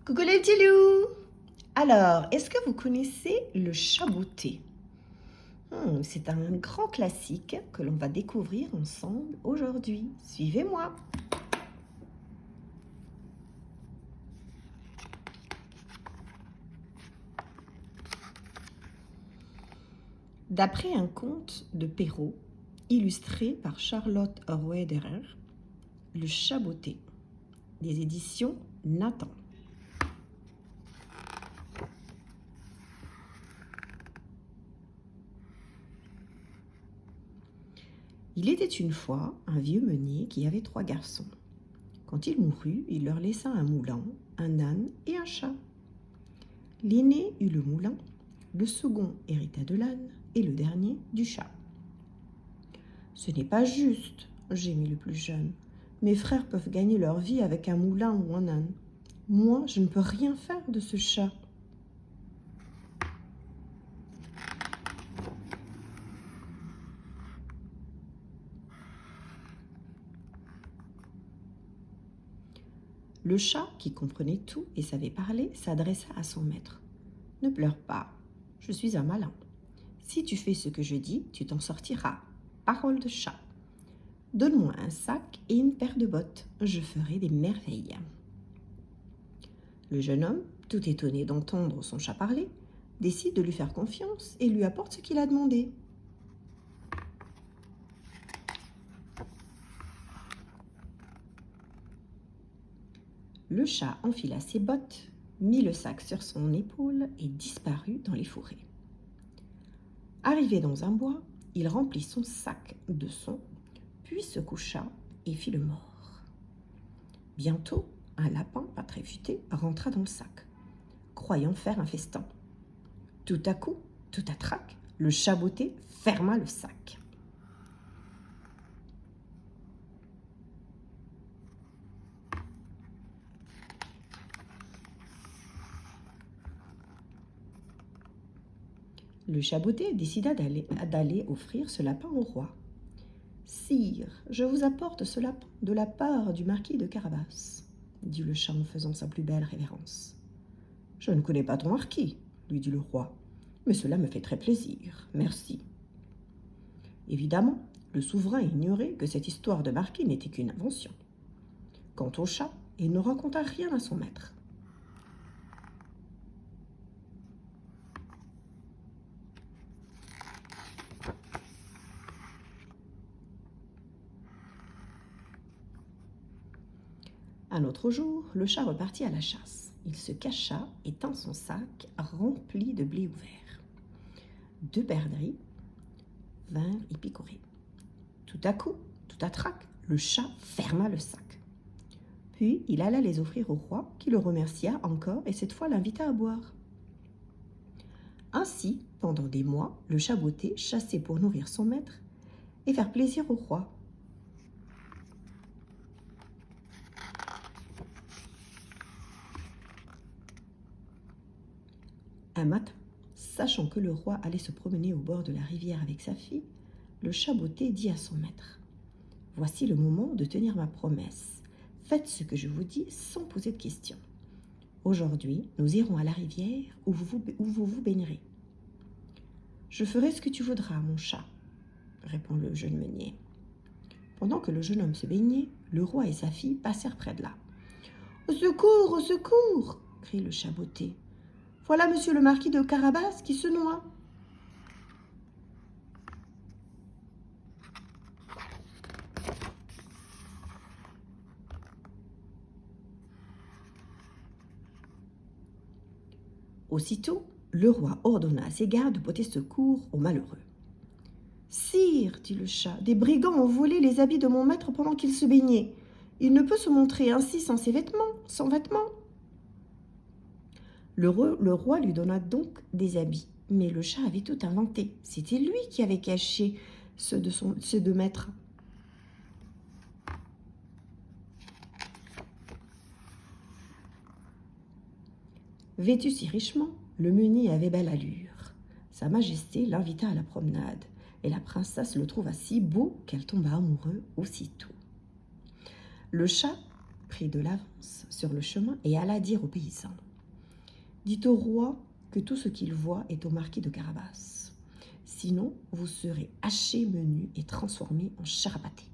Coucou les petits loups! Alors, est-ce que vous connaissez le chaboté? C'est un grand classique que l'on va découvrir ensemble aujourd'hui. Suivez-moi! D'après un conte de Perrault, illustré par Charlotte Roederer, le chaboté, des éditions Nathan. Il était une fois un vieux meunier qui avait 3 garçons. Quand il mourut, il leur laissa un moulin, un âne et un chat. L'aîné eut le moulin, le second hérita de l'âne et le dernier du chat. « Ce n'est pas juste, » gémit le plus jeune. « Mes frères peuvent gagner leur vie avec un moulin ou un âne. Moi, je ne peux rien faire de ce chat. » Le chat, qui comprenait tout et savait parler, s'adressa à son maître. « Ne pleure pas, je suis un malin. Si tu fais ce que je dis, tu t'en sortiras. Parole de chat. Donne-moi un sac et une paire de bottes, je ferai des merveilles. » Le jeune homme, tout étonné d'entendre son chat parler, décide de lui faire confiance et lui apporte ce qu'il a demandé. Le chat enfila ses bottes, mit le sac sur son épaule et disparut dans les forêts. Arrivé dans un bois, il remplit son sac de son, puis se coucha et fit le mort. Bientôt, un lapin, pas très futé, rentra dans le sac, croyant faire un festin. Tout à coup, tout à trac, le chaboté ferma le sac. Le chaboté décida d'aller offrir ce lapin au roi. « Sire, je vous apporte ce lapin de la part du marquis de Carabas, » dit le chat en faisant sa plus belle révérence. « Je ne connais pas ton marquis, » lui dit le roi, « mais cela me fait très plaisir, merci. » Évidemment, le souverain ignorait que cette histoire de marquis n'était qu'une invention. Quant au chat, il ne raconta rien à son maître. Un autre jour, le chat repartit à la chasse. Il se cacha et tint son sac rempli de blé ouvert. 2 perdrix vinrent y picorer. Tout à coup, tout à trac, le chat ferma le sac. Puis il alla les offrir au roi, qui le remercia encore et cette fois l'invita à boire. Ainsi, pendant des mois, le chaboté chassait pour nourrir son maître et faire plaisir au roi. Un matin, sachant que le roi allait se promener au bord de la rivière avec sa fille, le chaboté dit à son maître : « Voici le moment de tenir ma promesse. Faites ce que je vous dis sans poser de questions. Aujourd'hui, nous irons à la rivière où vous vous baignerez. »« Je ferai ce que tu voudras, mon chat, » répond le jeune meunier. Pendant que le jeune homme se baignait, le roi et sa fille passèrent près de là. « Au secours, au secours !» crie le chaboté. « Voilà monsieur le marquis de Carabas qui se noie. » Aussitôt, le roi ordonna à ses gardes de porter secours aux malheureux. « Sire, dit le chat, des brigands ont volé les habits de mon maître pendant qu'il se baignait. Il ne peut se montrer ainsi sans ses vêtements, sans vêtements. » Le roi lui donna donc des habits, mais le chat avait tout inventé. C'était lui qui avait caché ceux de maître. Vêtu si richement, le meunier avait belle allure. Sa Majesté l'invita à la promenade, et la princesse le trouva si beau qu'elle tomba amoureuse aussitôt. Le chat prit de l'avance sur le chemin et alla dire aux paysans. Dites au roi que tout ce qu'il voit est au marquis de Carabas. Sinon, vous serez hachés menus et transformés en chair à pâté.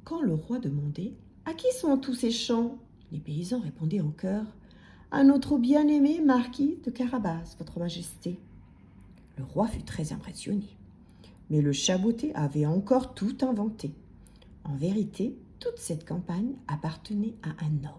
Quand le roi demandait « À qui sont tous ces champs ?» les paysans répondaient en chœur « À notre bien-aimé marquis de Carabas, votre majesté. » Le roi fut très impressionné. Mais le chaboté avait encore tout inventé. En vérité, toute cette campagne appartenait à un ogre.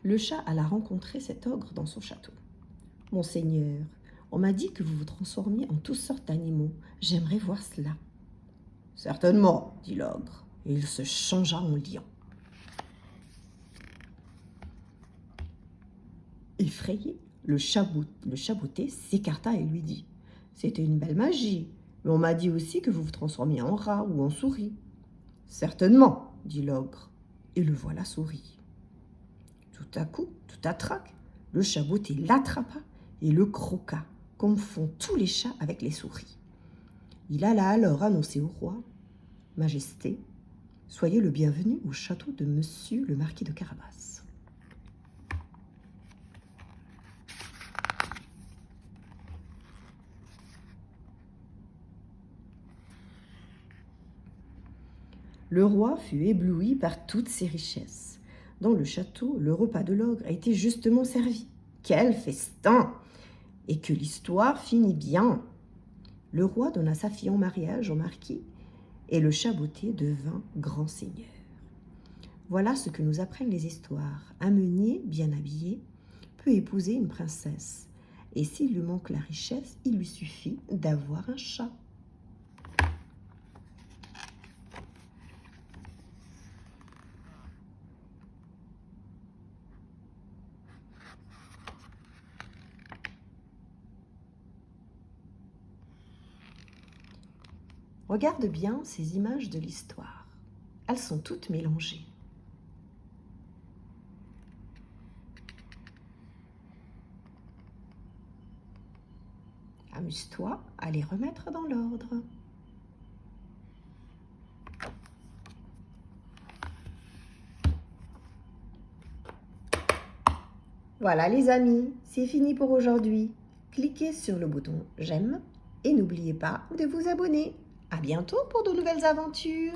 Le chat alla rencontrer cet ogre dans son château. « Monseigneur, on m'a dit que vous vous transformiez en toutes sortes d'animaux. J'aimerais voir cela. »« Certainement, dit l'ogre, et il se changea en lion. Effrayé, le chaboté s'écarta et lui dit « C'était une belle magie, mais on m'a dit aussi que vous vous transformiez en rat ou en souris. »« Certainement, dit l'ogre, et le voilà souris. » Tout à coup, tout à trac, le chaboté l'attrapa et le croqua, comme font tous les chats avec les souris. Il alla alors annoncer au roi « Majesté, soyez le bienvenu au château de Monsieur le marquis de Carabas. » Le roi fut ébloui par toutes ces richesses. Dans le château, le repas de l'ogre a été justement servi. Quel festin! Et que l'histoire finit bien. Le roi donna sa fille en mariage au marquis et le chaboté devint grand seigneur. Voilà ce que nous apprennent les histoires. Un meunier bien habillé peut épouser une princesse. Et s'il lui manque la richesse, il lui suffit d'avoir un chat. Regarde bien ces images de l'histoire. Elles sont toutes mélangées. Amuse-toi à les remettre dans l'ordre. Voilà les amis, c'est fini pour aujourd'hui. Cliquez sur le bouton j'aime et n'oubliez pas de vous abonner. À bientôt pour de nouvelles aventures.